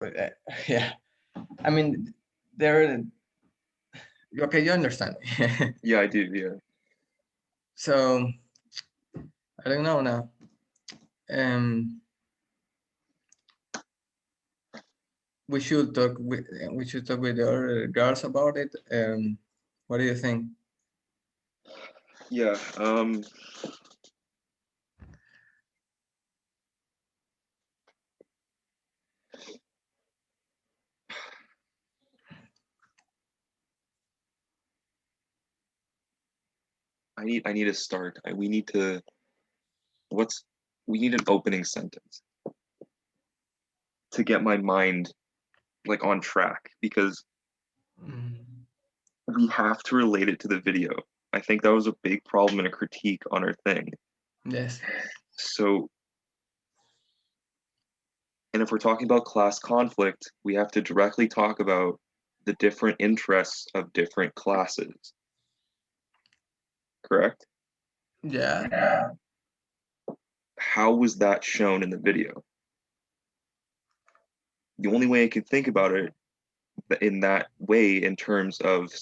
But yeah, I mean, they're okay. You understand? Yeah, I do. Yeah. So I don't know now. Um, we should talk with the other girls about it. What do you think? Yeah. I need to start. We need to. What's we need an opening sentence to get my mind like on track because Mm, we have to relate it to the video. I think that was a big problem and a critique on our thing. yes. So, and if we're talking about class conflict, we have to directly talk about the different interests of different classes, correct? Yeah. How was that shown in the video? The only way I could think about it in that way, in terms of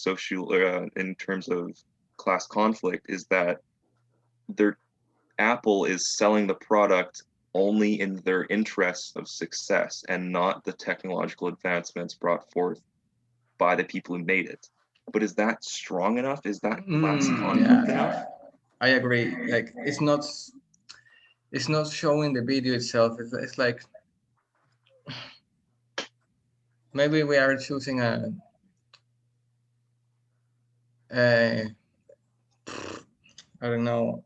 in terms of class conflict, is that their Apple is selling the product only in their interests of success and not the technological advancements brought forth by the people who made it. But is that strong enough? Is that class conflict enough? Yeah. I agree. Like it's not showing the video itself. It's like maybe we are choosing a I don't know.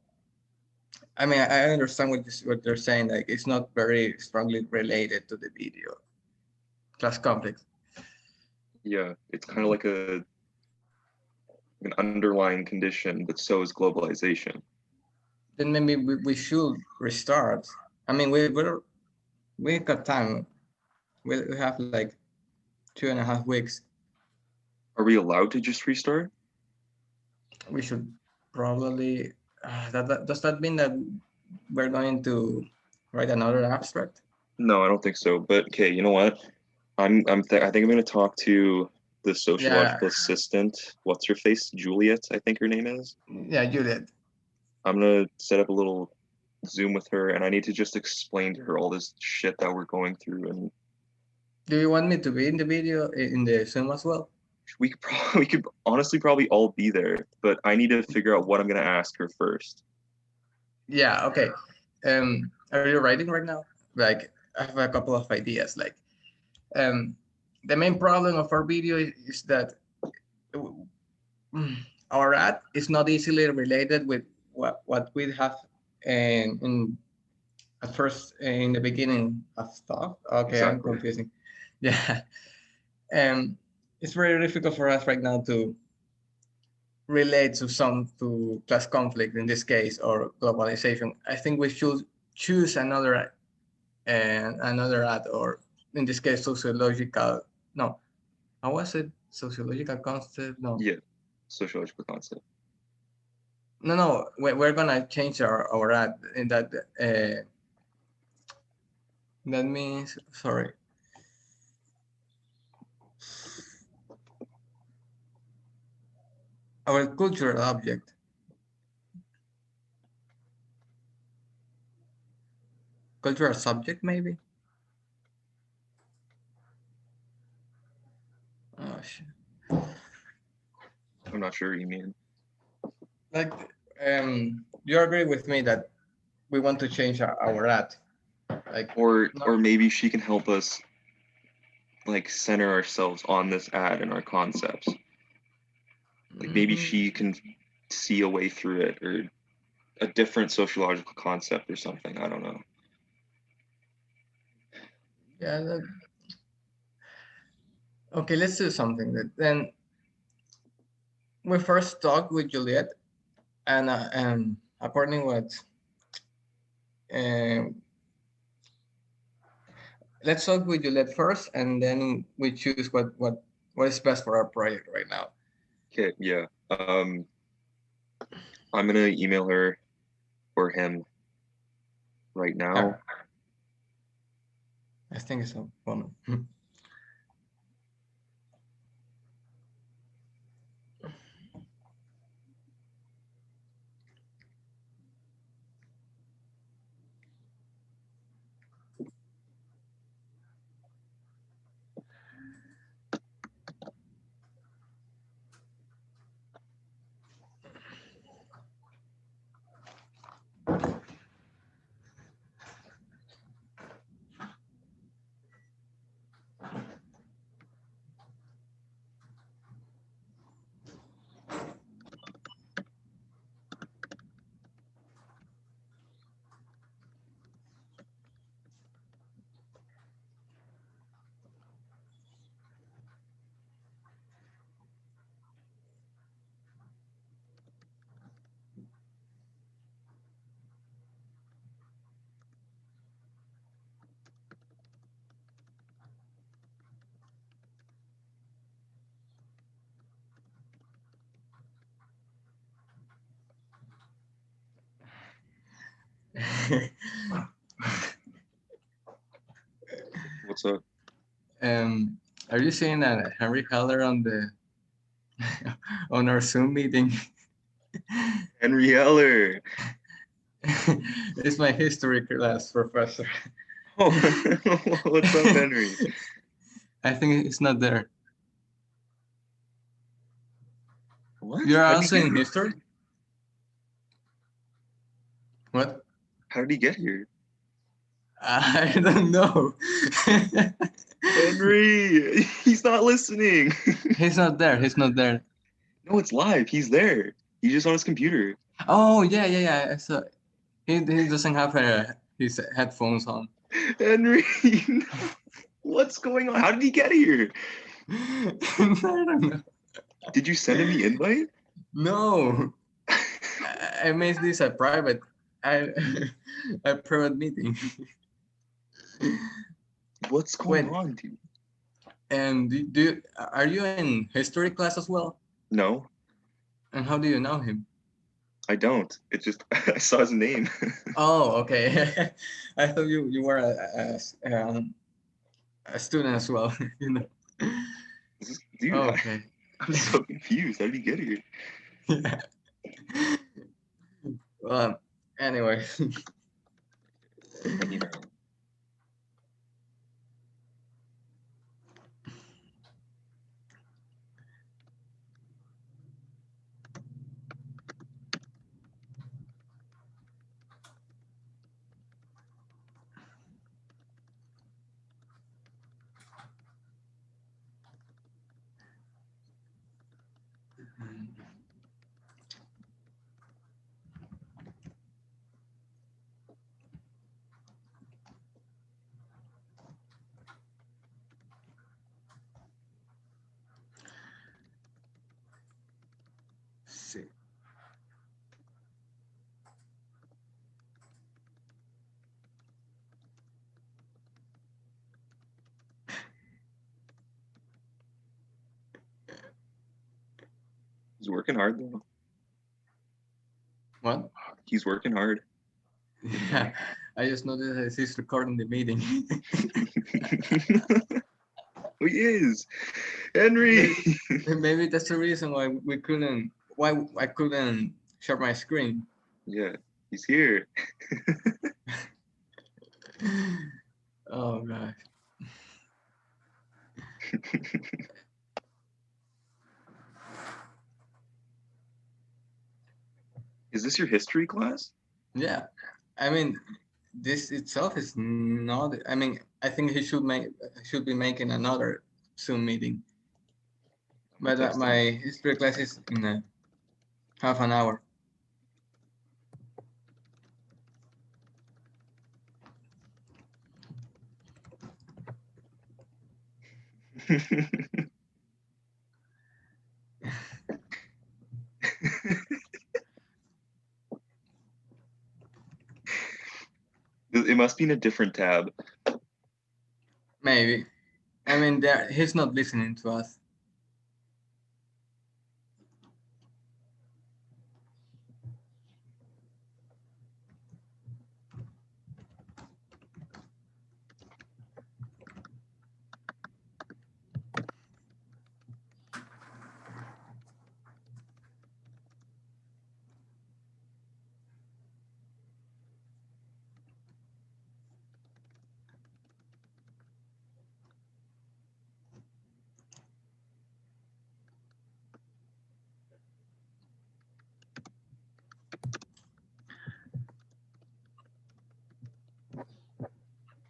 I mean, I understand what they're saying. Like, it's not very strongly related to the video class conflict. Yeah, it's kind of like an underlying condition, but so is globalization. Then maybe we should restart. I mean, we got time. We have like 2.5 weeks. Are we allowed to just restart? We should probably. Does that mean that we're going to write another abstract? No, I don't think so. But okay, you know what? I think I'm gonna talk to the Yeah, sociological assistant. What's her face? Juliet, I think her name is. yeah, Juliet. I'm gonna set up a little Zoom with her, and I need to just explain to her all this shit that we're going through. And Do you want me to be in the video in the Zoom as well? we could probably, we could honestly probably all be there, but I need to figure out what I'm gonna ask her first. Yeah. Okay. Are you writing right now? Like, I have a couple of ideas. Like, um, the main problem of our video is that our ad is not easily related with what we have in at first in the beginning of thought. Okay, I'm Exactly. confusing. Yeah. It's very difficult for us right now to relate to class conflict in this case or globalization. I think we should choose another ad, or in this case sociological. No, how was it? Sociological concept? No, Yeah, sociological concept. no. We're gonna change our ad in that. That means, sorry, our cultural object, cultural subject, maybe. Oh shit. I'm not sure what you mean. Like, you agree with me that we want to change our ad, like, not. Or maybe she can help us like center ourselves on this ad and our concepts. Like maybe Mm, she can see a way through it or a different sociological concept or something. I don't know. yeah. Okay, let's do something. Then we first talk with Juliet, and according what, um, let's talk with Juliet first, and then we choose what is best for our project right now. Okay, yeah. I'm gonna email her or him right Yeah, now. I think it's a woman. What's up? Are you seeing that Henry Heller on the on our Zoom meeting? Henry Heller. It's my history class professor. Oh, what's up, Henry? I think it's not there. What? You're How did also he get in here? history? What? How did he get here? I don't know. Henry, he's not listening. He's not there. He's not there. No, it's live. He's there. He's just on his computer. Oh yeah. I saw. He doesn't have his headphones on. Henry, what's going on? How did he get here? I don't know. Did you send him the invite? No, I made this a private, I, a private meeting. What's going Wait, on, dude? and are you in history class as well? No, And how do you know him? I don't. It's just I saw his name. Oh, okay. I thought you were a student as well. You know. Dude, Oh, okay. I'm so confused. How did he get here? Yeah. Well, anyway. See. He's working hard though. What? He's working hard. Yeah, I just noticed that he's recording the meeting. Oh, he is. Henry. Maybe that's the reason why I couldn't share my screen. Yeah, he's here. Oh gosh. Is this your history class? Yeah, I mean, this itself is not. I mean, I think he should be making another Zoom meeting. But Text him. my history class is in half an hour. It must be in a different tab. Maybe. I mean, he's not listening to us.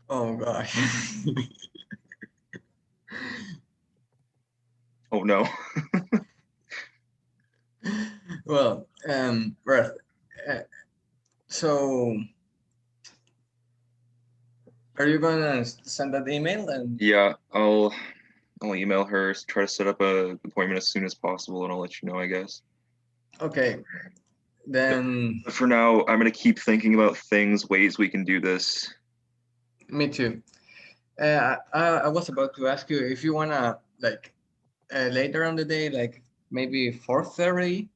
Oh gosh. Oh no. Well, Ruth, so are you gonna send that email and Yeah, I'll email her, try to set up a appointment as soon as possible, and I'll let you know, I guess. okay, then But for now, I'm gonna keep thinking about ways we can do this. me too. I was about to ask you if you wanna like later on the day, like maybe 4:30,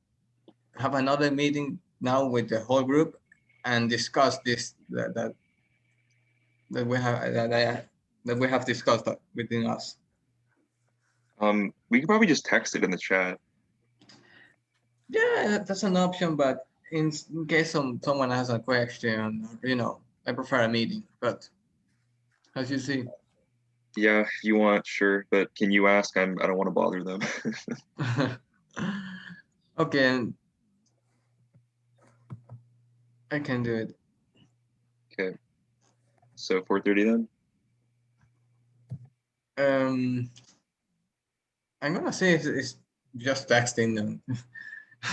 have another meeting now with the whole group, and discuss this that we have that we have discussed within us. We can probably just text it in the chat. Yeah, that's an option, but in case someone has a question, I prefer a meeting. But as you see, Yeah, if you want, sure, but can you ask? I don't want to bother them. okay, I can do it. Okay, so 4:30 then. Um, I'm gonna say it's just texting them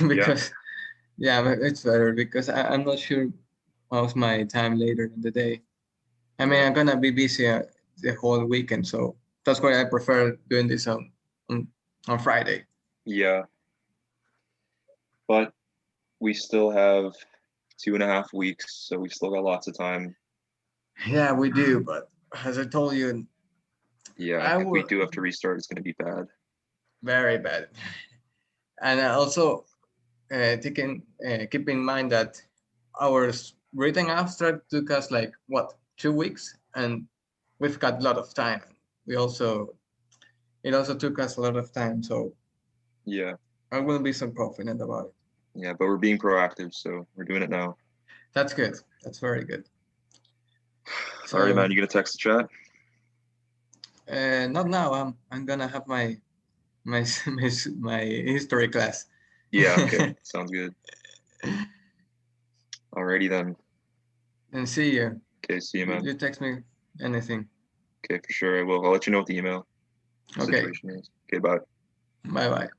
Yeah, because yeah, it's better because I'm not sure how's my time later in the day. I mean, yeah, I'm gonna be busy the whole weekend, so that's why I prefer doing this on, on Friday. yeah. But we still have 2.5 weeks, so we still got lots of time. Yeah, we do, but as I told you, Yeah, I if we would do have to restart, it's going to be bad. very bad. And also keep in mind that our written abstract took us like what 2 weeks, and we've got a lot of time. We also it also took us a lot of time, so Yeah, I wouldn't be so confident about it. yeah, but we're being proactive, so we're doing it now. That's good. That's very good. All right, So man, you gonna text the chat? not now. I'm gonna have my history class. Yeah, okay, sounds good. Alrighty then. And see you. Okay, see you, You man. you text me anything. Okay, for sure, I will. I'll let you know what the email Okay. situation is. Okay, bye. Bye bye.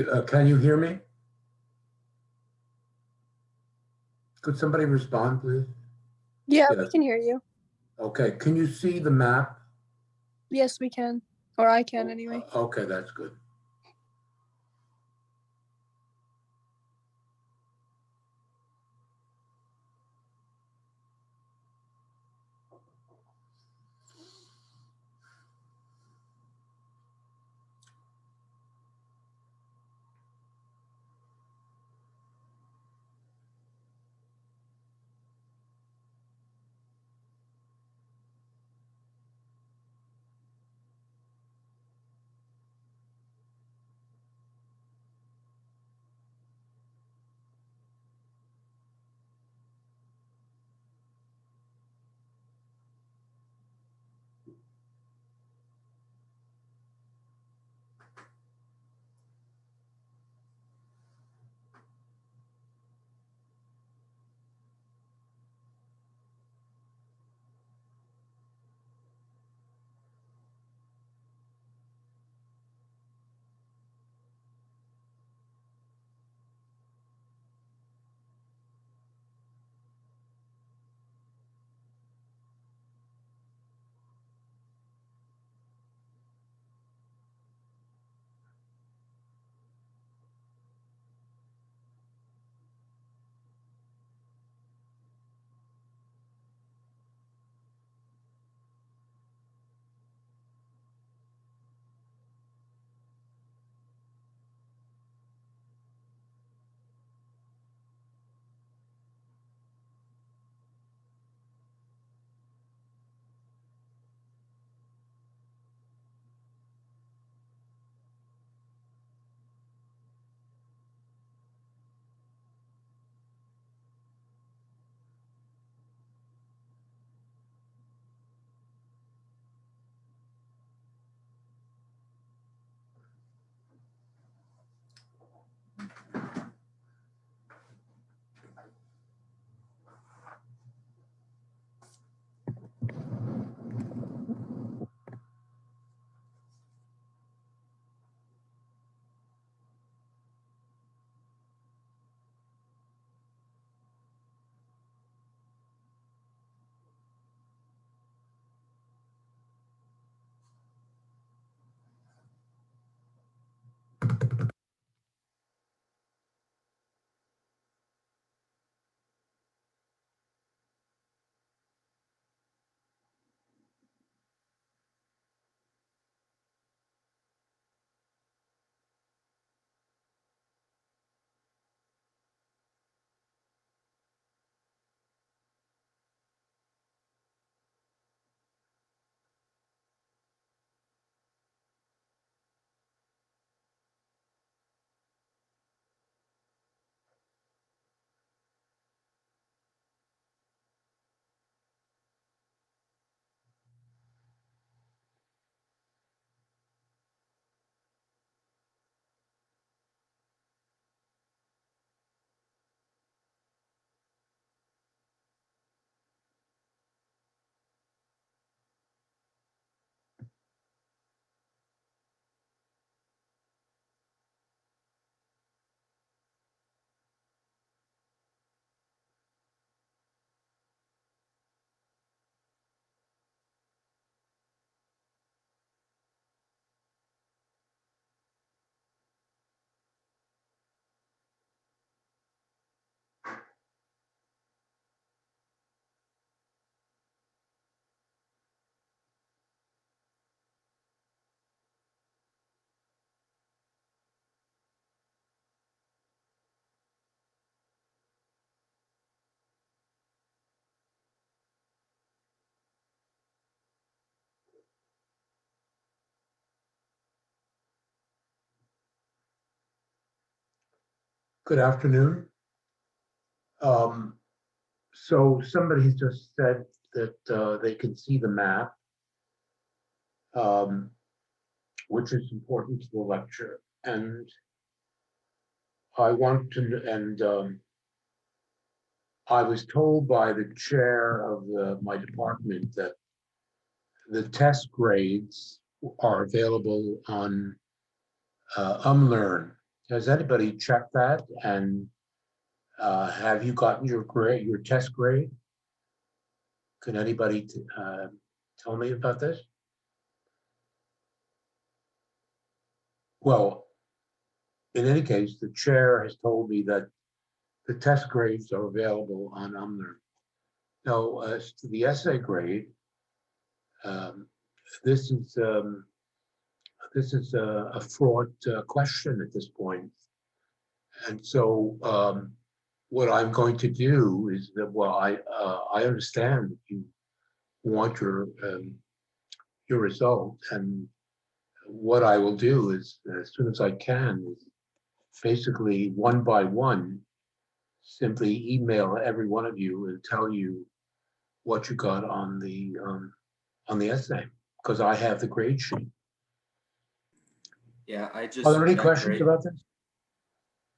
Can you hear me? Could somebody respond, please? Yeah, we Yes. can hear you. Okay, can you see the map? Yes, we can. Or I can anyway. Okay, that's good. Good afternoon. So somebody just said that they can see the map, um, which is important to the lecture. And I want to, and I was told by the chair of my department that the test grades are available on Umlearn. Has anybody checked that? And have you gotten your grade, your test grade? Can anybody tell me about this? Well, in any case, the chair has told me that the test grades are available on UmLearn. Now, as to the essay grade, um, this is a fraught question at this point. And so what I'm going to do is that, well, I understand that you want your result, and what I will do is, as soon as I can, is basically one by one, simply email every one of you and tell you what you got on the essay, because I have the grade sheet. Yeah, I just Are there any checked questions about this?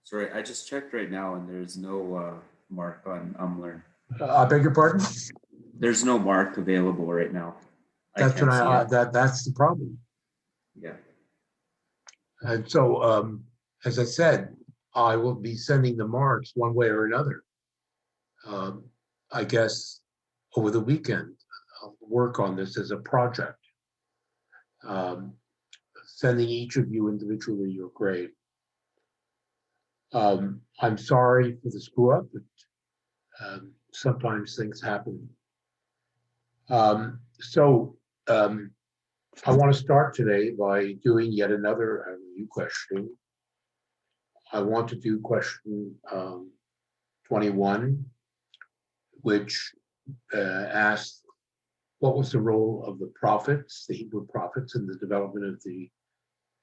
Sorry, I just checked right now and there's no mark on UmLearn. I beg your pardon? There's no mark available right now. That's can't what see it. that's the problem. Yeah. And so, as I said, I will be sending the marks one way or another. I guess over the weekend, I'll work on this as a project. Sending each of you individually your grade. I'm sorry for the screw up, but sometimes things happen. I want to start today by doing yet another review question. I want to do question 21, which asks, what was the role of the prophets, the Hebrew prophets, in the development of the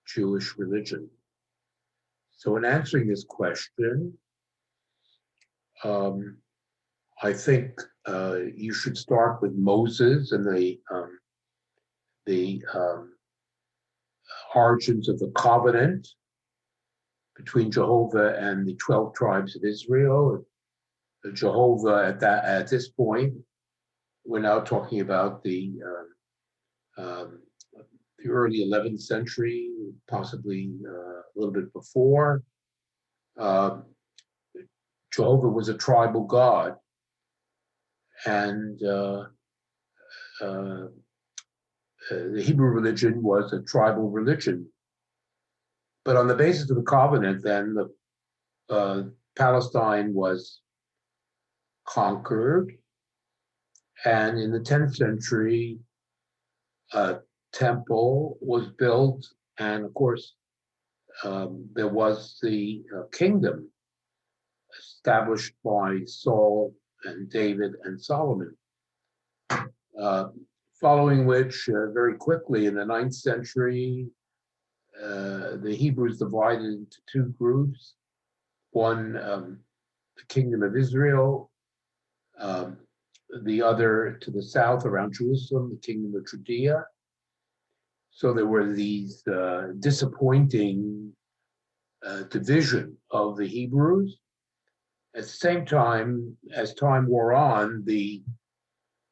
Jewish religion? So in answering this question, I think you should start with Moses and the origins of the covenant between Jehovah and the 12 tribes of Israel. Jehovah at this point, we're now talking about the early 11th century, possibly a little bit before. Jehovah was a tribal god, and the Hebrew religion was a tribal religion. But on the basis of the covenant, then Palestine was conquered, and in the 10th century, a temple was built, and of course, there was the kingdom established by Saul and David and Solomon. Following which, very quickly in the 9th century, the Hebrews divided into two groups. One, the kingdom of Israel, the other to the south around Jerusalem, the kingdom of Judea. So there were these disappointing division of the Hebrews. At the same time, as time wore on, the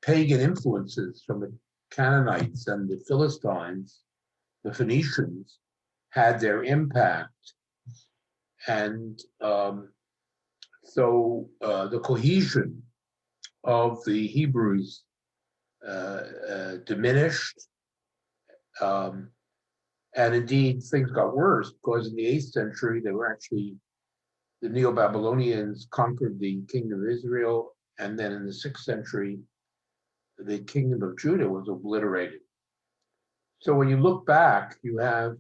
pagan influences from the Canaanites and the Philistines, the Phoenicians, had their impact. And so the cohesion of the Hebrews diminished. And indeed, things got worse because in the 8th century, the Neo-Babylonians conquered the kingdom of Israel. And then in the 6th century, the kingdom of Judah was obliterated. So when you look back, you have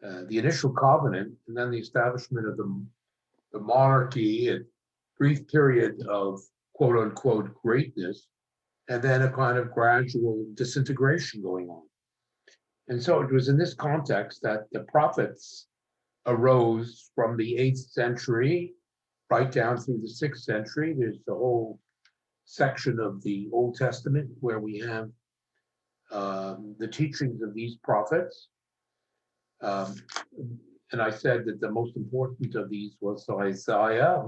the initial covenant and then the establishment of the monarchy, a brief period of quote unquote greatness, and then a kind of gradual disintegration going on. And so it was in this context that the prophets arose from the 8th century right down through the 6th century. There's the whole section of the Old Testament where we have the teachings of these prophets. And I said that the most important of these was Isaiah,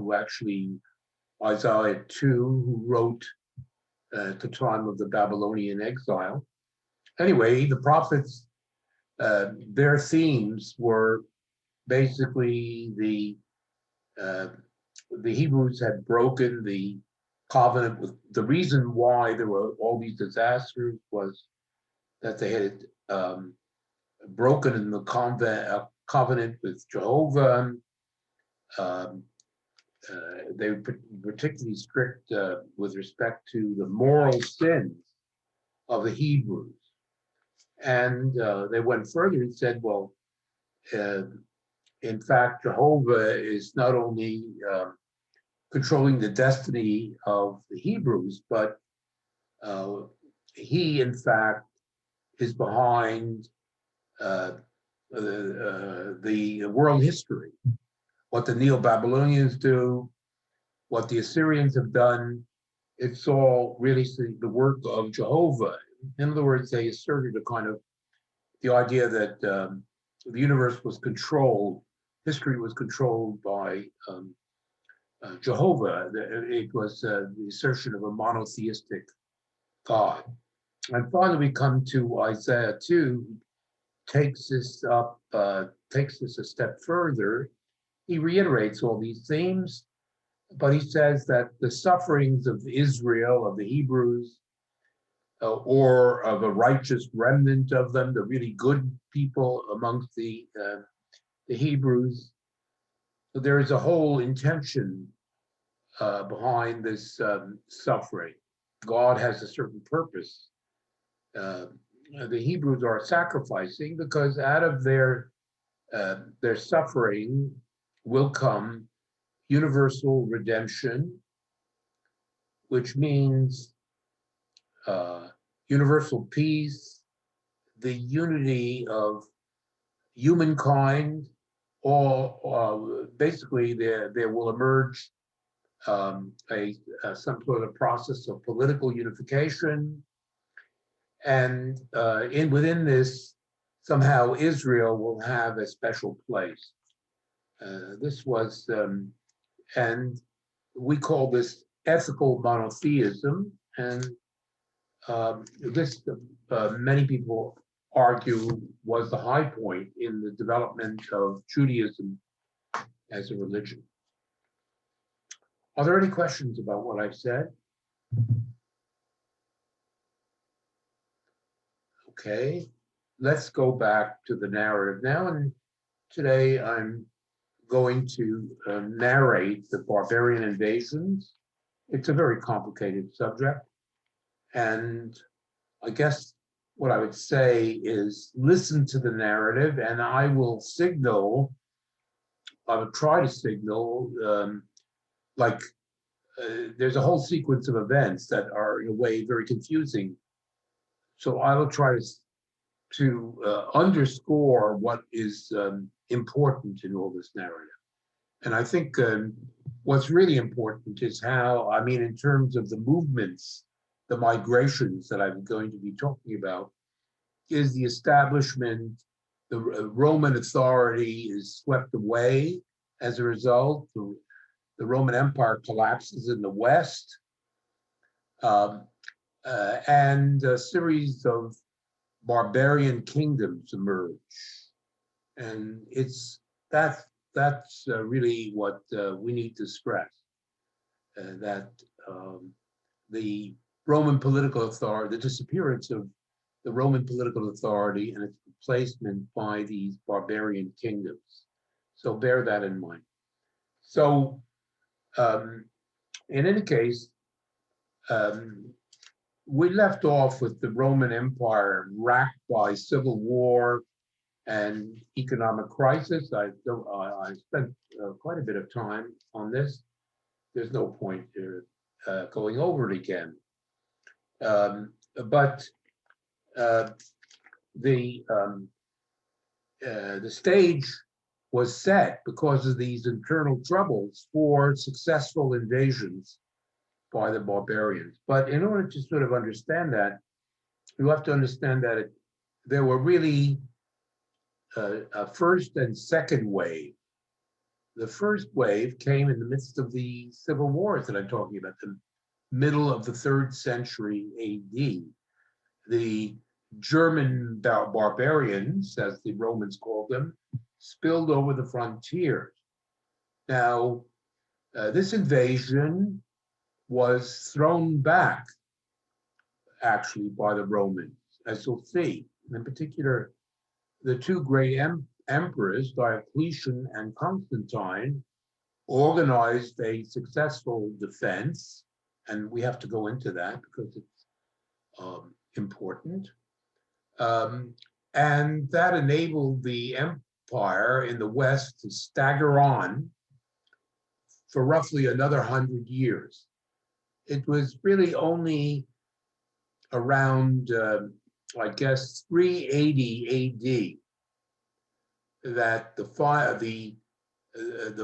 Isaiah 2, who wrote at the time of the Babylonian exile. Anyway, the prophets, their themes were basically the Hebrews had broken the covenant with, the reason why there were all these disasters was that they had broken in the covenant with Jehovah. Um, they were particularly strict with respect to the moral sins of the Hebrews. And they went further and said, well, in fact, Jehovah is not only controlling the destiny of the Hebrews, but he, in fact, is behind the world history. What the Neo-Babylonians do, what the Assyrians have done, it's all really the work of Jehovah. In other words, they asserted a kind of the idea that the universe was controlled, history was controlled by Jehovah. It was the assertion of a monotheistic God. And finally, we come to Isaiah 2, takes this up, takes this a step further. He reiterates all these themes, but he says that the sufferings of Israel, of the Hebrews, or of a righteous remnant of them, the really good people amongst the Hebrews, so there is a whole intention behind this suffering. God has a certain purpose. The Hebrews are sacrificing because out of their suffering will come universal redemption, which means universal peace, the unity of humankind. All basically, there will emerge some sort of process of political unification, and within this, somehow Israel will have a special place. This was, and we call this ethical monotheism, and this many people argue was the high point in the development of Judaism as a religion. Are there any questions about what I've said? Okay, let's go back to the narrative now. And today I'm going to narrate the barbarian invasions. It's a very complicated subject. And I guess what I would say is listen to the narrative, and I will try to signal, there's a whole sequence of events that are in a way very confusing. So I will try to underscore what is important in all this narrative. And I think what's really important is how, I mean, in terms of the movements, the migrations that I'm going to be talking about, is the establishment, the Roman authority is swept away as a result. The Roman Empire collapses in the West, and a series of barbarian kingdoms emerge. And that's really what we need to stress, that the Roman political authority, the disappearance of the Roman political authority and its replacement by these barbarian kingdoms. So bear that in mind. So in any case, we left off with the Roman Empire racked by civil war and economic crisis. I spent quite a bit of time on this. There's no point here going over it again. But the stage was set because of these internal troubles for successful invasions by the barbarians. But in order to sort of understand that, you have to understand that there were really a first and second wave. The first wave came in the midst of the civil wars that I'm talking about, the middle of the 3rd century AD. The German barbarians, as the Romans called them, spilled over the frontiers. Now, this invasion was thrown back, actually, by the Romans, as you'll see. In particular, the two great emperors, Diocletian and Constantine, organized a successful defense, and we have to go into that because it's important. And that enabled the empire in the West to stagger on for roughly another 100 years. It was really only around, I guess, 380 AD that the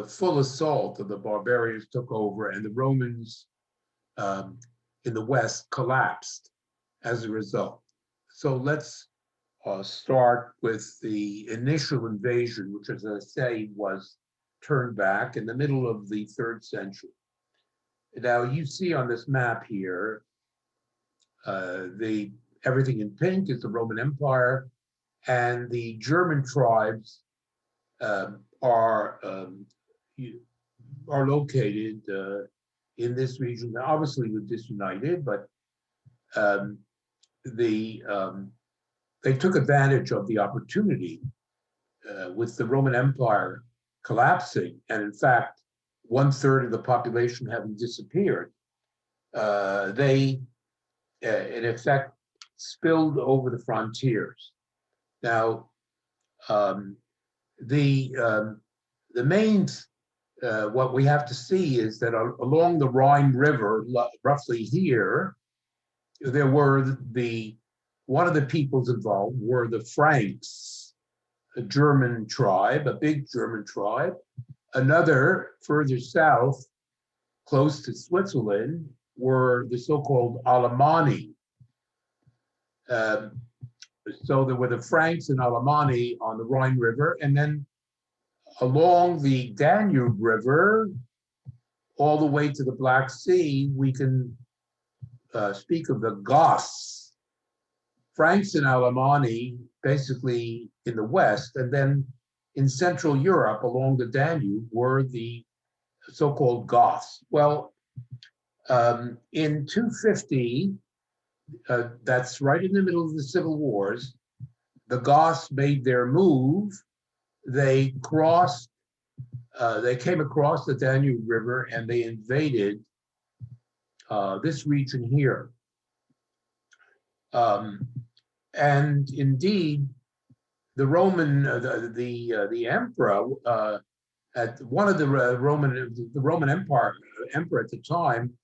full assault of the barbarians took over, and the Romans in the West collapsed as a result. So let's start with the initial invasion, which, as I say, was turned back in the middle of the 3rd century. Now you see on this map here, everything in pink is the Roman Empire, and the German tribes are located in this region. Obviously, we're disunited, but they took advantage of the opportunity with the Roman Empire collapsing, and in fact, 1/3 of the population having disappeared. They, in effect, spilled over the frontiers. Now, the main what we have to see is that along the Rhine River, roughly here, there were one of the peoples involved were the Franks, a German tribe, a big German tribe. Another further south, close to Switzerland, were the so-called Alemanni. So there were the Franks and Alemanni on the Rhine River, and then along the Danube River, all the way to the Black Sea, we can speak of the Goths. Franks and Alemanni basically in the West, and then in Central Europe along the Danube were the so-called Goths. Well, in 250, that's right in the middle of the civil wars, the Goths made their move. They crossed, they came across the Danube River and they invaded this region here. And indeed, the Roman, the emperor, at one of the Roman Empire emperor at the time,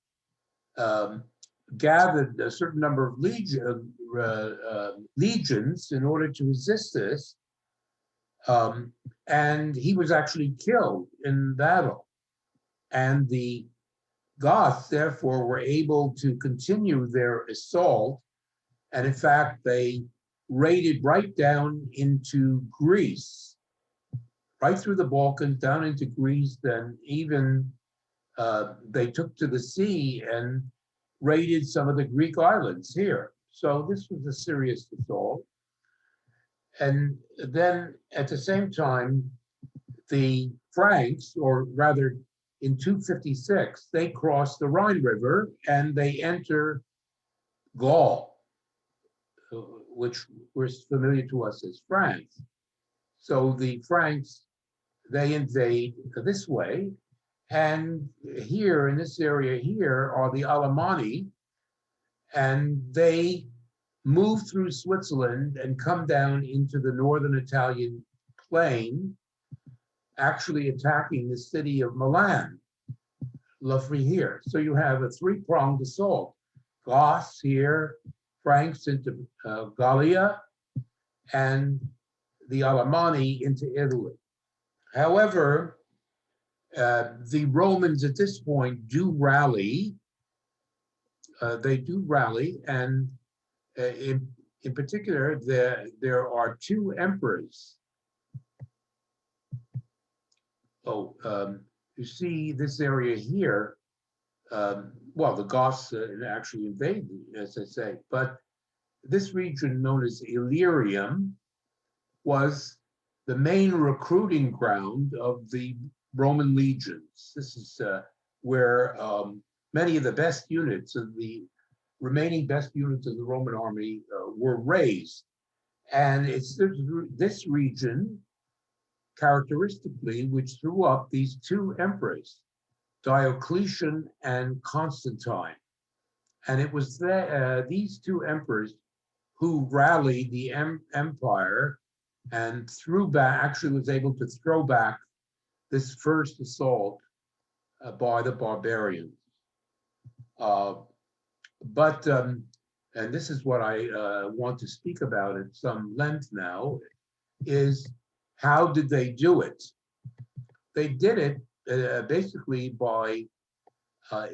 gathered a certain number of legions in order to resist this, and he was actually killed in battle. And the Goths, therefore, were able to continue their assault, and in fact, they raided right down into Greece, right through the Balkans, down into Greece, then even they took to the sea and raided some of the Greek islands here. So this was a serious assault. And then at the same time, the Franks, or rather in 256, they cross the Rhine River and they enter Gaul, which was familiar to us as France. So the Franks, they invade this way. And here in this area here are the Alemanni, and they move through Switzerland and come down into the northern Italian plain, actually attacking the city of Milan, roughly here. So you have a three-pronged assault. Goths here, Franks into Gallia, and the Alemanni into Italy. However, the Romans at this point do rally. They do rally, and in particular, there are two emperors. Oh, you see this area here. Well, the Goths actually invaded, as I say, but this region known as Illyrium was the main recruiting ground of the Roman legions. This is where many of the best units of the remaining best units of the Roman army were raised. And it's this region, characteristically, which threw up these two emperors, Diocletian and Constantine. And it was these two emperors who rallied the empire and actually was able to throw back this first assault by the barbarians. And this is what I want to speak about at some length now, is how did they do it? They did it basically by,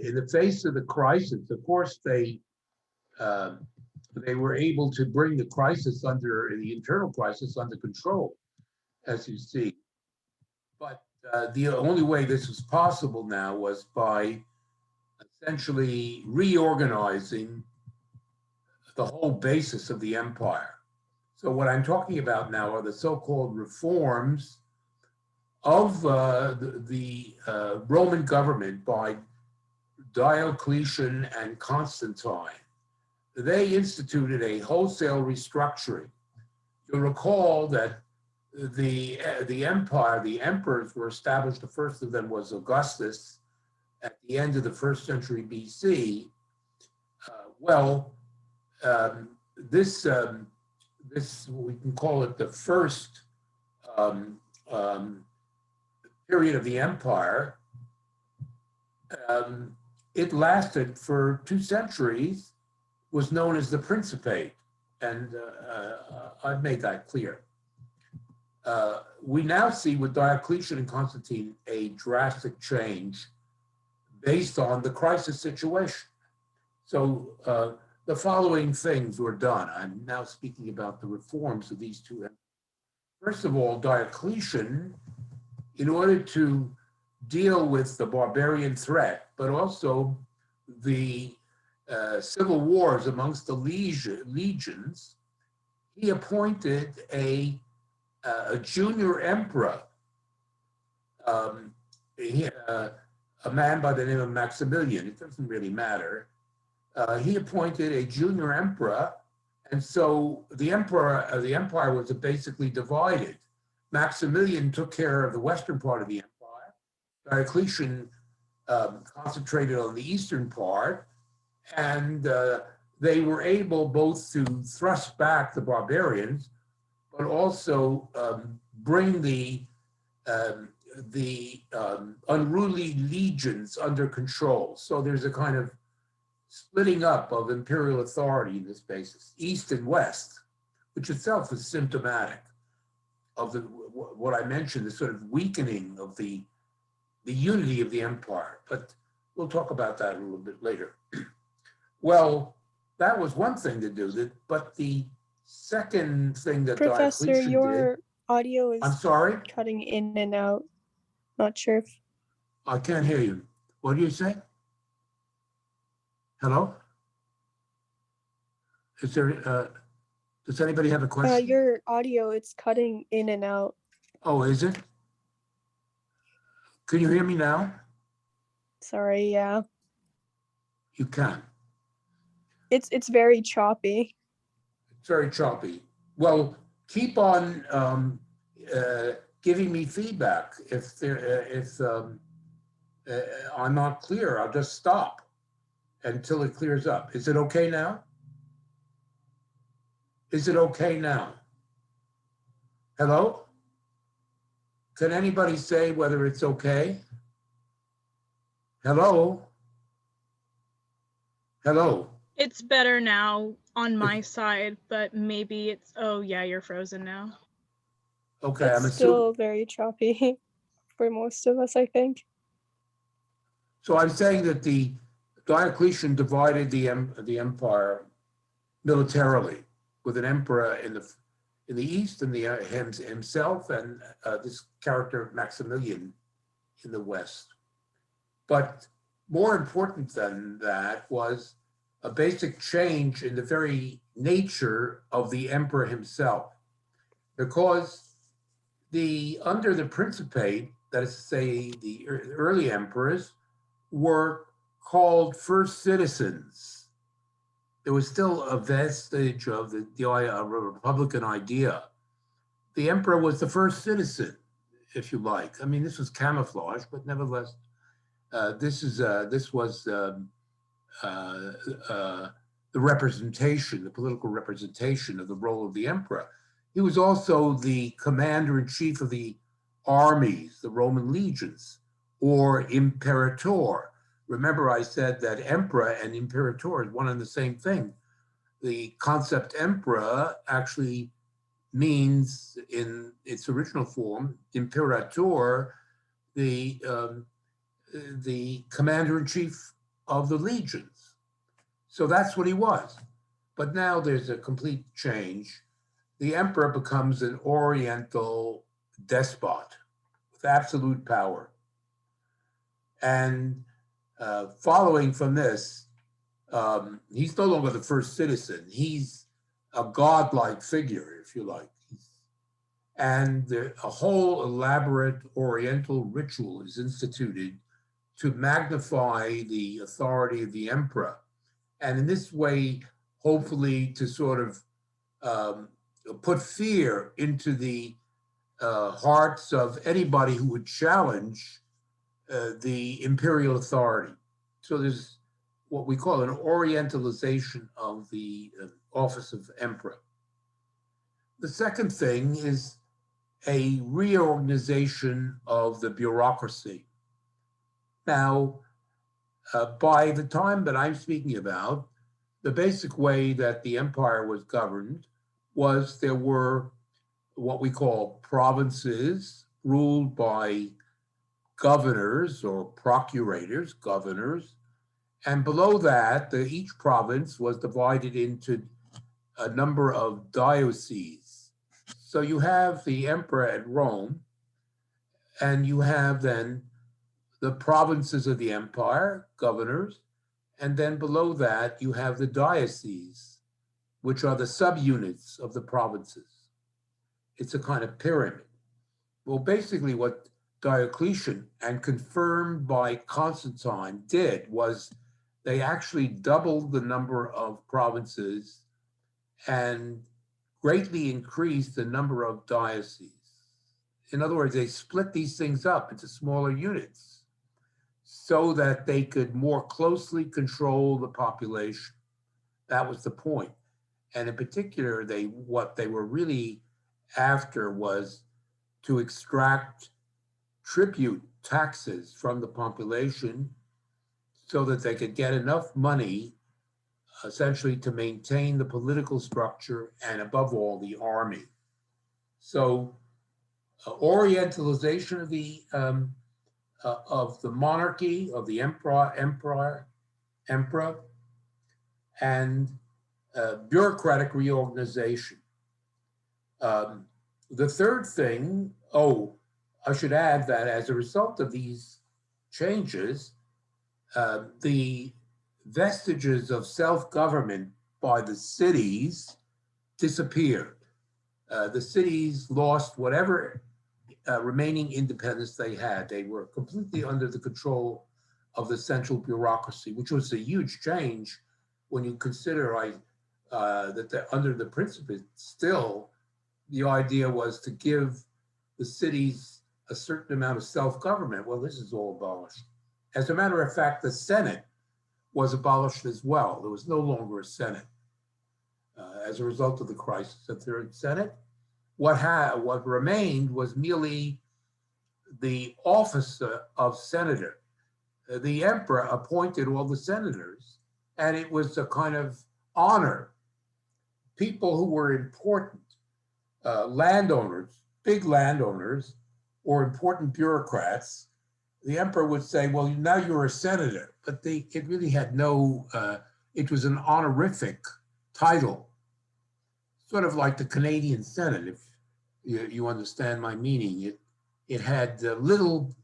in the face of the crisis, of course, they were able to bring the internal crisis under control, as you see. But the only way this was possible now was by essentially reorganizing the whole basis of the empire. So what I'm talking about now are the so-called reforms of the Roman government by Diocletian and Constantine. They instituted a wholesale restructuring. You'll recall that the empire, the emperors were established. The first of them was Augustus at the end of the 1st century BC. This we can call it the first period of the empire. It lasted for 2 centuries, was known as the Principate, and I've made that clear. We now see with Diocletian and Constantine a drastic change based on the crisis situation. So the following things were done. I'm now speaking about the reforms of these two emperors. First of all, Diocletian, in order to deal with the barbarian threat, but also the civil wars amongst the legions, he appointed a junior emperor, a man by the name of Maximilian. It doesn't really matter. He appointed a junior emperor, and so the empire was basically divided. Maximilian took care of the western part of the empire. Diocletian concentrated on the eastern part, and they were able both to thrust back the barbarians, but also bring the unruly legions under control. So there's a kind of splitting up of imperial authority in this basis, east and west, which itself is symptomatic of what I mentioned, the sort of weakening of the unity of the empire. But we'll talk about that a little bit later. Well, that was one thing to do, but the second thing that Professor, Diocletian your did, audio is I'm sorry, cutting in and out. Not sure if I can't hear you. What do you say? Hello? Is there, does anybody have a question? your audio, it's cutting in and out. Oh, is it? Can you hear me now? Sorry, yeah. You can. It's very choppy. It's very choppy. Well, keep on giving me feedback. If I'm not clear, I'll just stop until it clears up. Is it okay now? Is it okay now? Hello? Can anybody say whether it's okay? Hello? Hello? It's better now on my side, but maybe it's, oh yeah, you're frozen now. Okay, It's I'm still assuming. very choppy for most of us, I think. So I'm saying that the Diocletian divided the empire militarily, with an emperor in the east and himself and this character Maximilian in the west. But more important than that was a basic change in the very nature of the emperor himself, because under the Principate, that is to say, the early emperors, were called first citizens. There was still a vestige of the Republican idea. The emperor was the first citizen, if you like. I mean, this was camouflage, but nevertheless, this was the representation, the political representation of the role of the emperor. He was also the commander-in-chief of the armies, the Roman legions, or imperator. Remember, I said that emperor and imperator is one and the same thing. The concept emperor actually means, in its original form, imperator, the commander-in-chief of the legions. So that's what he was. But now there's a complete change. The emperor becomes an oriental despot with absolute power. And following from this, he's no longer the first citizen. He's a godlike figure, if you like. And a whole elaborate oriental ritual is instituted to magnify the authority of the emperor. And in this way, hopefully to sort of put fear into the hearts of anybody who would challenge the imperial authority. So there's what we call an orientalization of the office of emperor. The second thing is a reorganization of the bureaucracy. Now, by the time that I'm speaking about, the basic way that the empire was governed was there were what we call provinces ruled by governors or procurators, governors, and below that, each province was divided into a number of dioceses. So you have the emperor at Rome, and you have then the provinces of the empire, governors, and then below that you have the dioceses, which are the subunits of the provinces. It's a kind of pyramid. Well, basically what Diocletian, and confirmed by Constantine, did was they actually doubled the number of provinces and greatly increased the number of dioceses. In other words, they split these things up into smaller units so that they could more closely control the population. That was the point. And in particular, what they were really after was to extract tribute taxes from the population so that they could get enough money essentially to maintain the political structure and above all the army. So orientalization of the monarchy, of the emperor, and bureaucratic reorganization. The third thing, I should add that as a result of these changes, the vestiges of self-government by the cities disappeared. The cities lost whatever remaining independence they had. They were completely under the control of the central bureaucracy, which was a huge change when you consider that under the Principate, still the idea was to give the cities a certain amount of self-government. Well, this is all abolished. As a matter of fact, the Senate was abolished as well. There was no longer a Senate. As a result of the crisis of the Third Senate, what remained was merely the office of senator. The emperor appointed all the senators, and it was a kind of honor. People who were important, landowners, big landowners, or important bureaucrats, the emperor would say, well, now you're a senator. But it really had no, it was an honorific title, sort of like the Canadian Senate, if you understand my meaning. It had little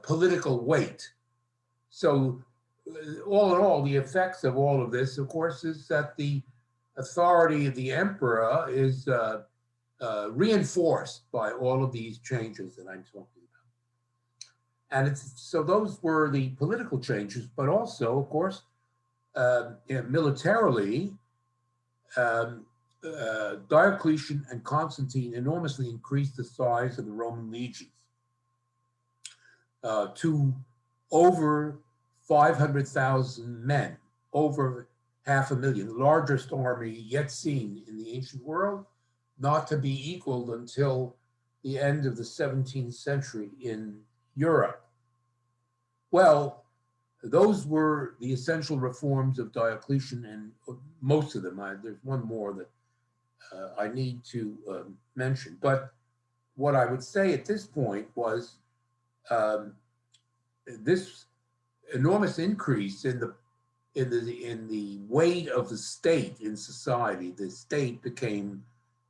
political weight. So all in all, the effects of all of this, of course, is that the authority of the emperor is reinforced by all of these changes that I'm talking about. And so those were the political changes, but also, of course, militarily, Diocletian and Constantine enormously increased the size of the Roman legions to over 500,000 men, over 500,000, the largest army yet seen in the ancient world, not to be equaled until the end of the 17th century in Europe. Well, those were the essential reforms of Diocletian, and most of them. There's one more that I need to mention. But what I would say at this point was this enormous increase in the weight of the state in society. The state became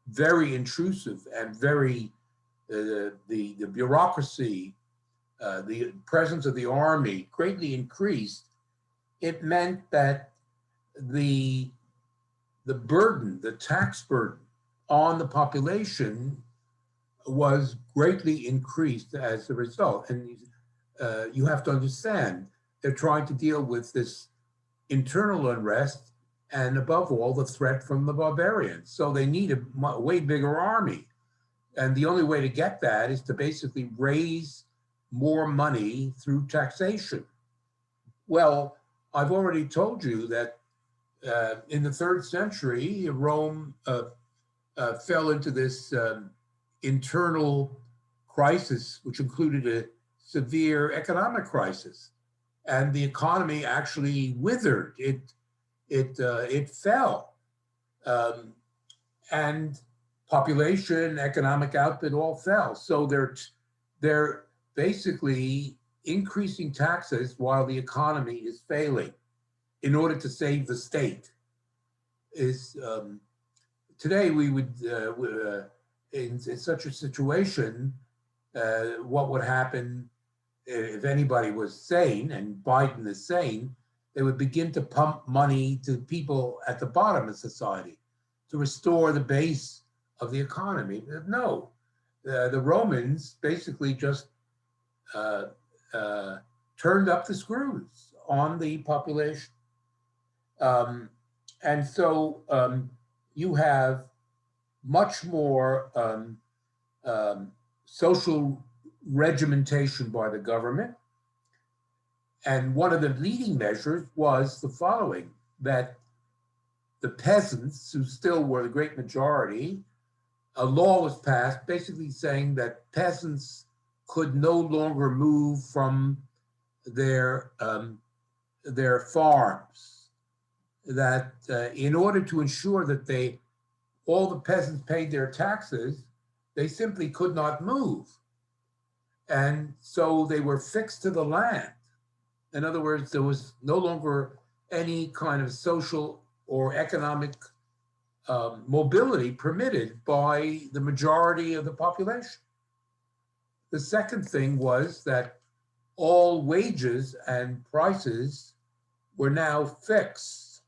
very intrusive and very the bureaucracy, the presence of the army greatly increased. It meant that the burden, the tax burden on the population was greatly increased as a result. And you have to understand, they're trying to deal with this internal unrest and above all, the threat from the barbarians. So they need a way bigger army. And the only way to get that is to basically raise more money through taxation. Well, I've already told you that in the 3rd century, Rome fell into this internal crisis, which included a severe economic crisis, and the economy actually withered. It fell, and population, economic output all fell. So they're basically increasing taxes while the economy is failing in order to save the state. Today we would, in such a situation, what would happen if anybody was sane, and Biden is sane, they would begin to pump money to people at the bottom of society to restore the base of the economy. No, the Romans basically just turned up the screws on the population. And so you have much more social regimentation by the government. And one of the leading measures was the following, that the peasants, who still were the great majority, a law was passed basically saying that peasants could no longer move from their farms, that in order to ensure that all the peasants paid their taxes, they simply could not move. And so they were fixed to the land. In other words, there was no longer any kind of social or economic mobility permitted by the majority of the population. The second thing was that all wages and prices were now fixed.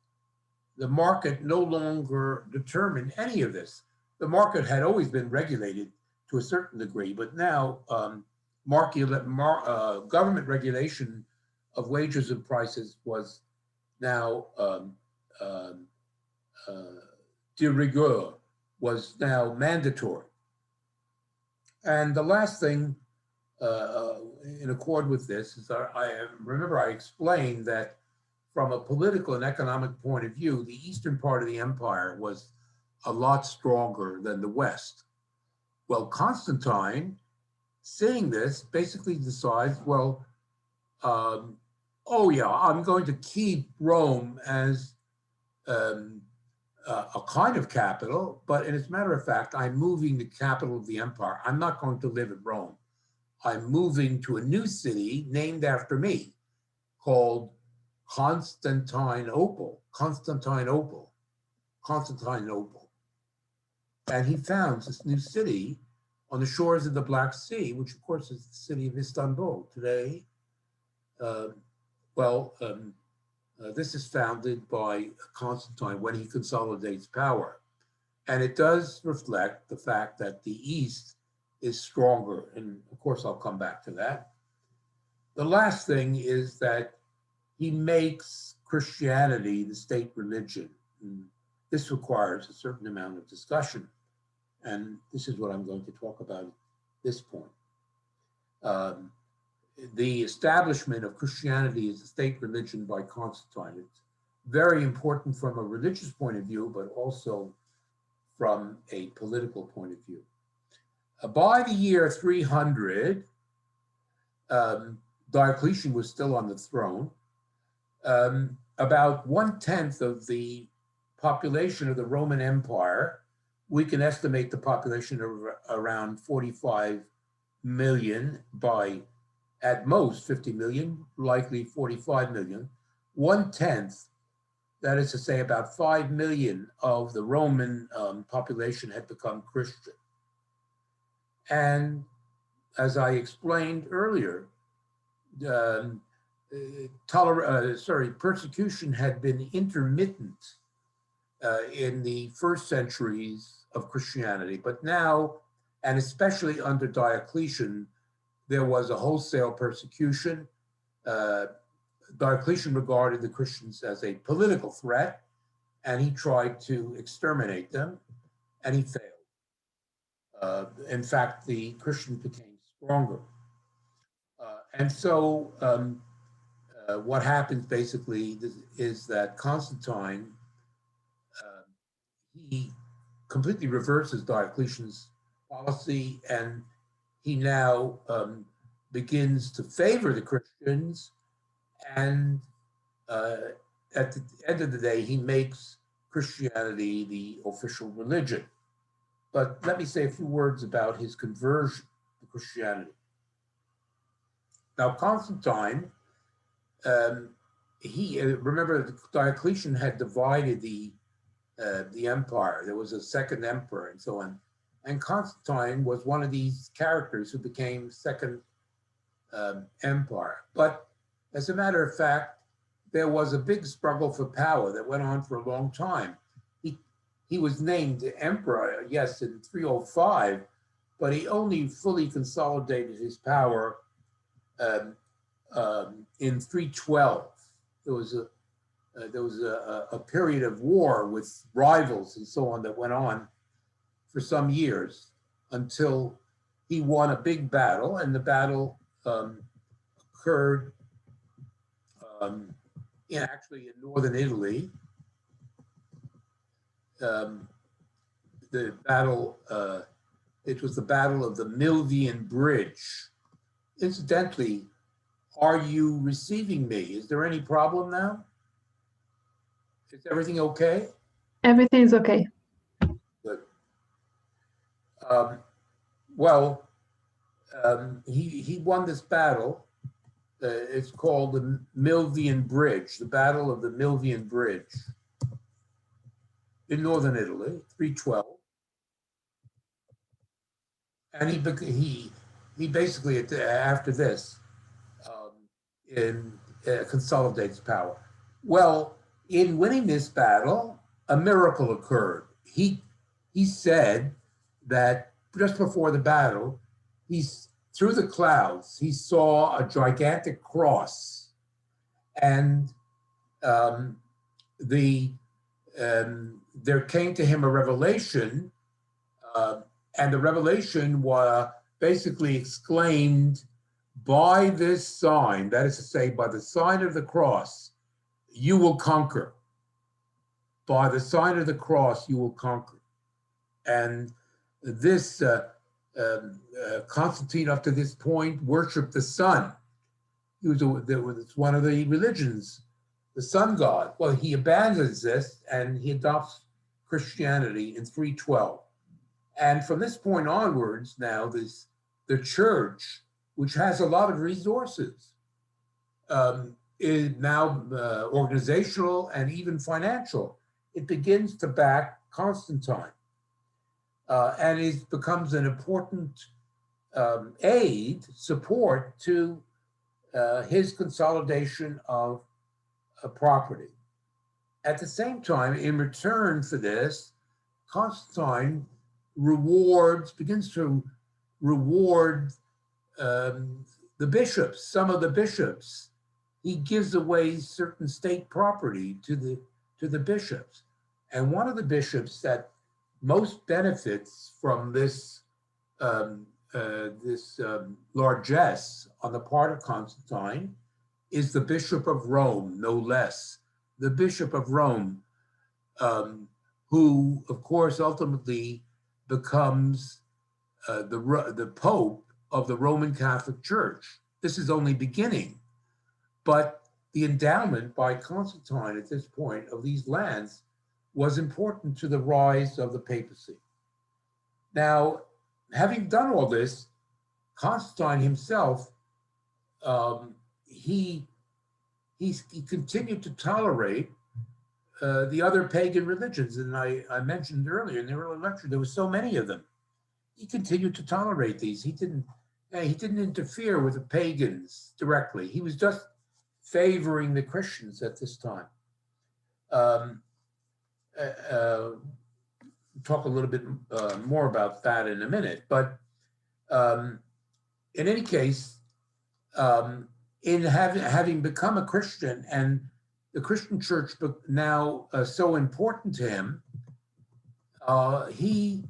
The market no longer determined any of this. The market had always been regulated to a certain degree, but now government regulation of wages and prices was now de rigueur, was now mandatory. And the last thing in accord with this is I remember I explained that from a political and economic point of view, the eastern part of the empire was a lot stronger than the west. Well, Constantine, seeing this, basically decides, well, oh yeah, I'm going to keep Rome as a kind of capital, but as a matter of fact, I'm moving the capital of the empire. I'm not going to live in Rome. I'm moving to a new city named after me called Constantinople. And he founds this new city on the shores of the Black Sea, which of course is the city of Istanbul today. This is founded by Constantine when he consolidates power. And it does reflect the fact that the East is stronger. And of course, I'll come back to that. The last thing is that he makes Christianity the state religion. And this requires a certain amount of discussion. And this is what I'm going to talk about at this point. The establishment of Christianity as a state religion by Constantine. It's very important from a religious point of view, but also from a political point of view. By the year 300, Diocletian was still on the throne. About 1/10 of the population of the Roman Empire, we can estimate the population of around 45 million by at most 50 million, likely 45 million. 1/10, that is to say about 5 million of the Roman population had become Christian. And as I explained earlier, persecution had been intermittent in the first centuries of Christianity, but now, and especially under Diocletian, there was a wholesale persecution. Diocletian regarded the Christians as a political threat, and he tried to exterminate them, and he failed. In fact, the Christians became stronger. And so what happens basically is that Constantine, he completely reverses Diocletian's policy, and he now begins to favor the Christians, and at the end of the day, he makes Christianity the official religion. But let me say a few words about his conversion to Christianity. Now, Constantine, remember Diocletian had divided the empire. There was a second emperor and so on. And Constantine was one of these characters who became second empire. But as a matter of fact, there was a big struggle for power that went on for a long time. He was named emperor, yes, in 305, but he only fully consolidated his power in 312. There was a period of war with rivals and so on that went on for some years until he won a big battle, and the battle occurred actually in northern Italy. The battle, it was the Battle of the Milvian Bridge. Incidentally, are you receiving me? Is there any problem now? Is everything okay? Everything's okay. Good. He won this battle. It's called the Milvian Bridge, the Battle of the Milvian Bridge in northern Italy, 312. And he basically, after this, consolidates power. Well, in winning this battle, a miracle occurred. He said that just before the battle, through the clouds, he saw a gigantic cross, and there came to him a revelation, and the revelation basically exclaimed, by this sign, that is to say, by the sign of the cross, you will conquer. By the sign of the cross, you will conquer. And this Constantine, up to this point, worshipped the sun. It's one of the religions, the sun god. Well, he abandons this and he adopts Christianity in 312. And from this point onwards, now the church, which has a lot of resources, is now organizational and even financial. It begins to back Constantine, and it becomes an important support to his consolidation of property. At the same time, in return for this, Constantine begins to reward the bishops, some of the bishops. He gives away certain state property to the bishops. And one of the bishops that most benefits from this largesse on the part of Constantine is the Bishop of Rome, no less. The Bishop of Rome, who, of course, ultimately becomes the Pope of the Roman Catholic Church. This is only beginning, but the endowment by Constantine at this point of these lands was important to the rise of the papacy. Now, having done all this, Constantine himself, he continued to tolerate the other pagan religions. And I mentioned earlier in the earlier lecture, there were so many of them. He continued to tolerate these. He didn't interfere with the pagans directly. He was just favoring the Christians at this time. Talk a little bit more about that in a minute. But in any case, in having become a Christian and the Christian church now so important to him, he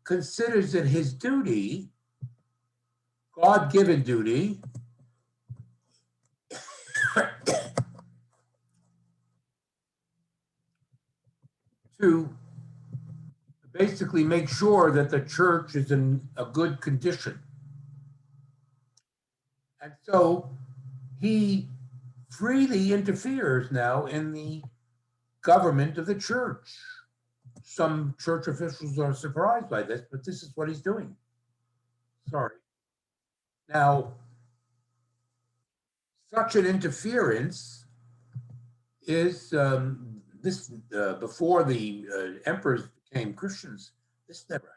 considers it his duty, God-given duty, to basically make sure that the church is in a good condition. And so he freely interferes now in the government of the church. Some church officials are surprised by this, but this is what he's doing. Sorry. Now, such an interference is before the emperors became Christians. This never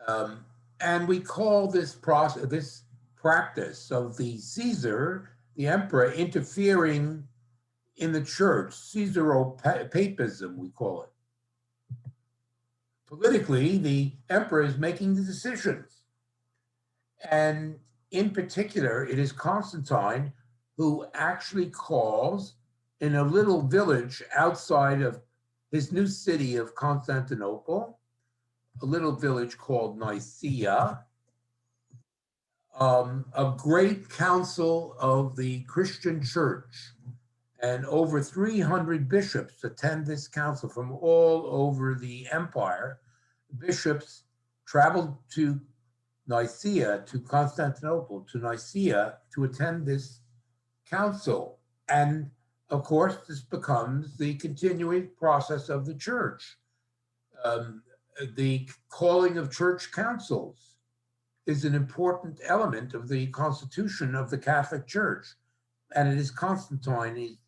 happened, and we call this process, this practice of the Caesar, the emperor, interfering in the church, Caesaropapism, we call it. Politically, the emperor is making the decisions. And in particular, it is Constantine who actually calls in a little village outside of his new city of Constantinople, a little village called Nicaea, a great council of the Christian church. And over 300 bishops attend this council from all over the empire. Bishops traveled to Nicaea, to Constantinople, to Nicaea to attend this council. And of course, this becomes the continuing process of the church. The calling of church councils is an important element of the constitution of the Catholic Church. And it is Constantine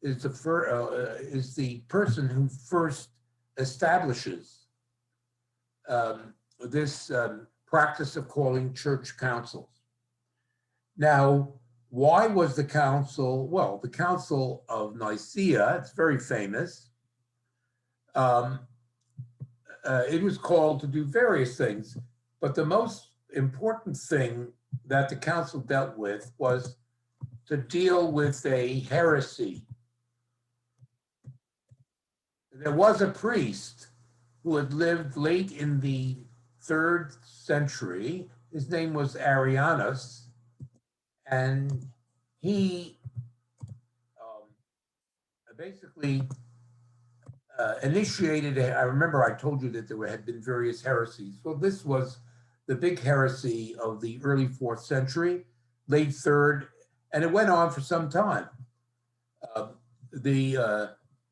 is the person who first establishes this practice of calling church councils. Now, why was the council? Well, the Council of Nicaea, it's very famous. It was called to do various things, but the most important thing that the council dealt with was to deal with a heresy. There was a priest who had lived late in the 3rd century. His name was Arianus, and he basically initiated, I remember I told you that there had been various heresies. Well, this was the big heresy of the early 4th century, late 3rd, and it went on for some time.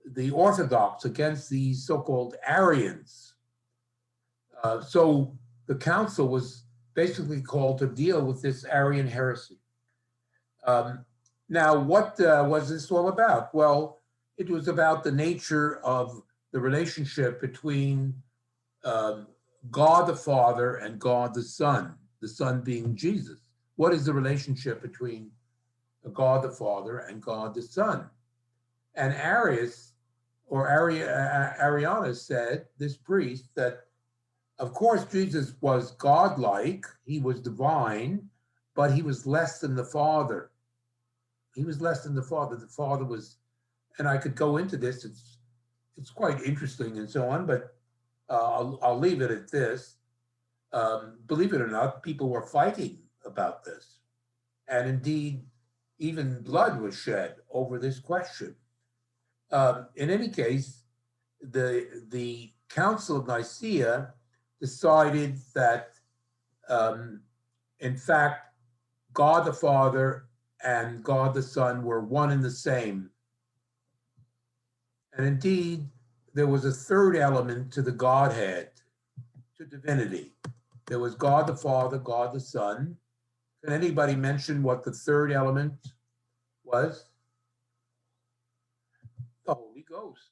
The Orthodox against the so-called Arians. So the council was basically called to deal with this Arian heresy. Now, what was this all about? Well, it was about the nature of the relationship between God the Father and God the Son being Jesus. What is the relationship between God the Father and God the Son? And Arius or Ariana said, this priest, that of course Jesus was godlike, he was divine, but he was less than the Father. He was less than the Father. The Father was, and I could go into this, it's quite interesting and so on, but I'll leave it at this. Believe it or not, people were fighting about this. And indeed, even blood was shed over this question. In any case, the Council of Nicaea decided that, in fact, God the Father and God the Son were one and the same. And indeed, there was a third element to the Godhead, to divinity. There was God the Father, God the Son. Can anybody mention what the third element was? The Holy Ghost.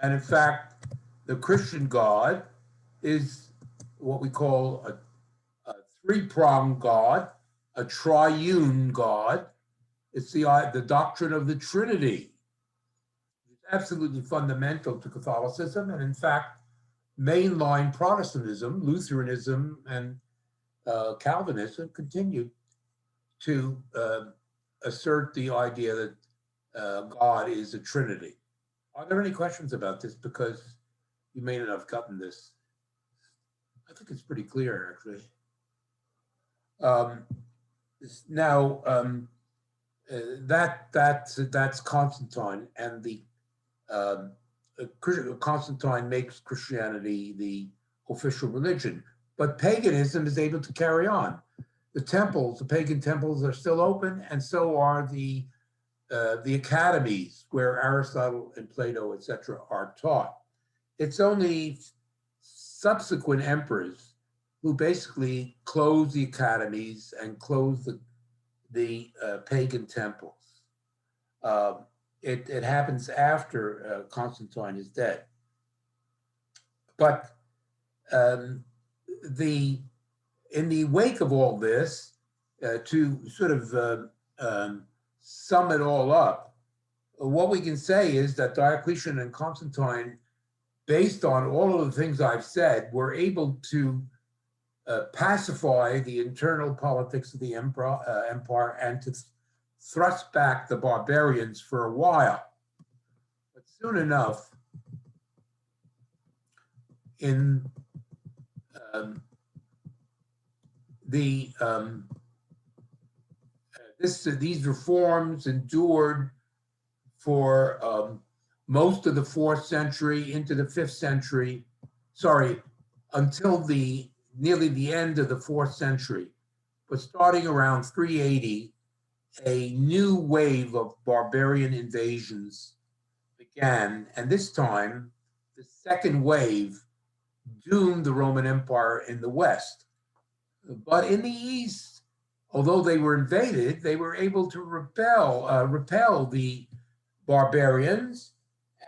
And in fact, the Christian God is what we call a three-pronged God, a triune God. It's the doctrine of the Trinity. It's absolutely fundamental to Catholicism, and in fact, mainline Protestantism, Lutheranism, and Calvinism continued to assert the idea that God is a Trinity. Are there any questions about this? Because you may not have gotten this. I think it's pretty clear, actually. Now, that's Constantine, and the Constantine makes Christianity the official religion, but paganism is able to carry on. The temples, the pagan temples, are still open, and so are the academies where Aristotle and Plato, etc., are taught. It's only subsequent emperors who basically close the academies and close the pagan temples. It happens after Constantine is dead. But in the wake of all this, to sort of sum it all up, what we can say is that Diocletian and Constantine, based on all of the things I've said, were able to pacify the internal politics of the empire and to thrust back the barbarians for a while. But soon enough, in these reforms endured for most of the 4th century into the 5th century, until nearly the end of the 4th century. But starting around 380, a new wave of barbarian invasions began, and this time, the second wave doomed the Roman Empire in the West. But in the East, although they were invaded, they were able to repel the barbarians,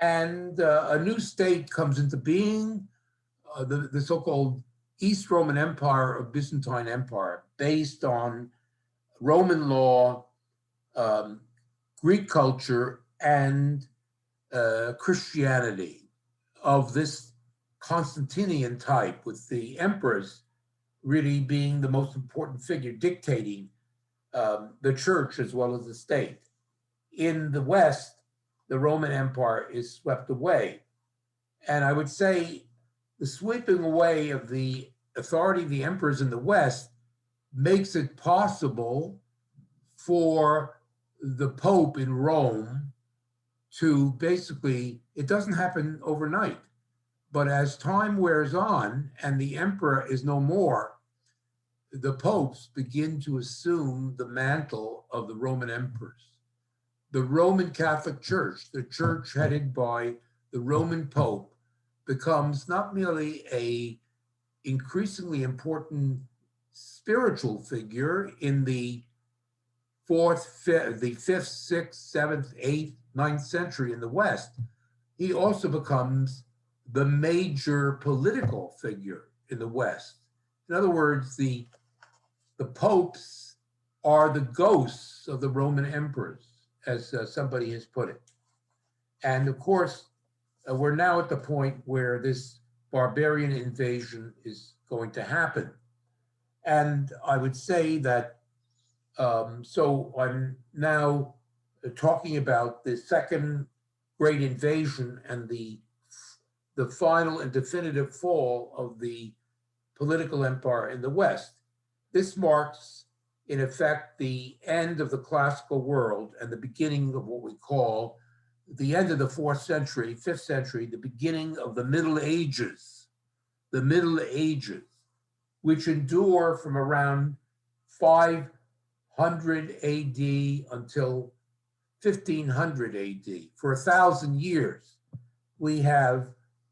and a new state comes into being, the so-called East Roman Empire or Byzantine Empire, based on Roman law, Greek culture, and Christianity of this Constantinian type, with the emperors really being the most important figure dictating the church as well as the state. In the West, the Roman Empire is swept away. And I would say the sweeping away of the authority of the emperors in the West makes it possible for the Pope in Rome to basically, it doesn't happen overnight, but as time wears on and the emperor is no more, the popes begin to assume the mantle of the Roman emperors. The Roman Catholic Church, the church headed by the Roman Pope, becomes not merely a increasingly important spiritual figure in the 4th, 5th, 6th, 7th, 8th, 9th century in the West. He also becomes the major political figure in the West. In other words, the popes are the ghosts of the Roman emperors. as somebody has put it. And of course, we're now at the point where this barbarian invasion is going to happen. And I would say that, so I'm now talking about the second great invasion and the final and definitive fall of the political empire in the West. This marks, in effect, the end of the classical world and the beginning of what we call the end of the 4th century, 5th century, the beginning of the Middle Ages, which endure from around 500 AD until 1500 AD. For 1,000 years, we have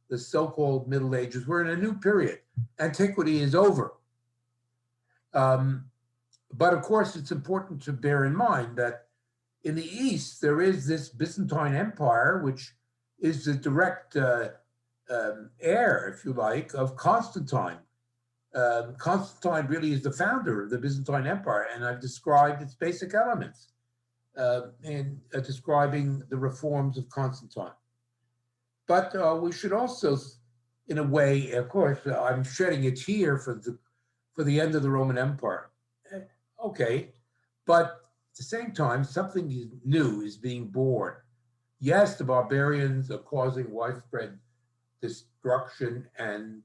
the so-called Middle Ages. We're in a new period. Antiquity is over. But of course, it's important to bear in mind that in the East, there is this Byzantine Empire, which is the direct heir, if you like, of Constantine. Constantine really is the founder of the Byzantine Empire, and I've described its basic elements in describing the reforms of Constantine. But we should also, in a way, of course, I'm shedding a tear for the end of the Roman Empire. Okay, but at the same time, something new is being born. Yes, the barbarians are causing widespread destruction and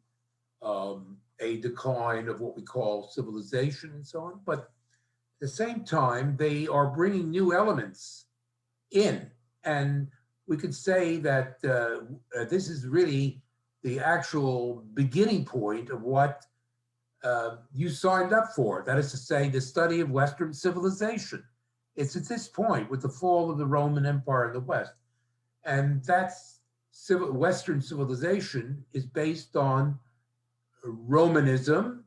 a decline of what we call civilization and so on, but at the same time, they are bringing new elements in. And we could say that this is really the actual beginning point of what you signed up for. That is to say, the study of Western civilization. It's at this point, with the fall of the Roman Empire in the West. And that's Western civilization is based on Romanism.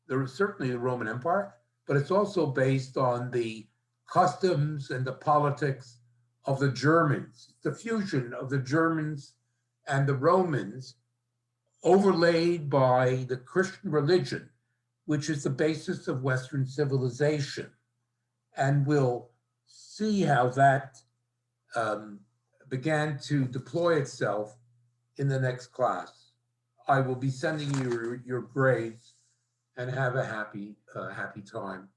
There is certainly the Roman Empire, but it's also based on the customs and the politics of the Germans. The fusion of the Germans and the Romans overlaid by the Christian religion, which is the basis of Western civilization. And we'll see how that began to deploy itself in the next class. I will be sending you your grades, and have a happy time.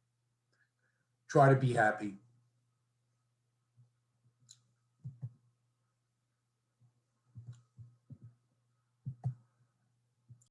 Try to be happy.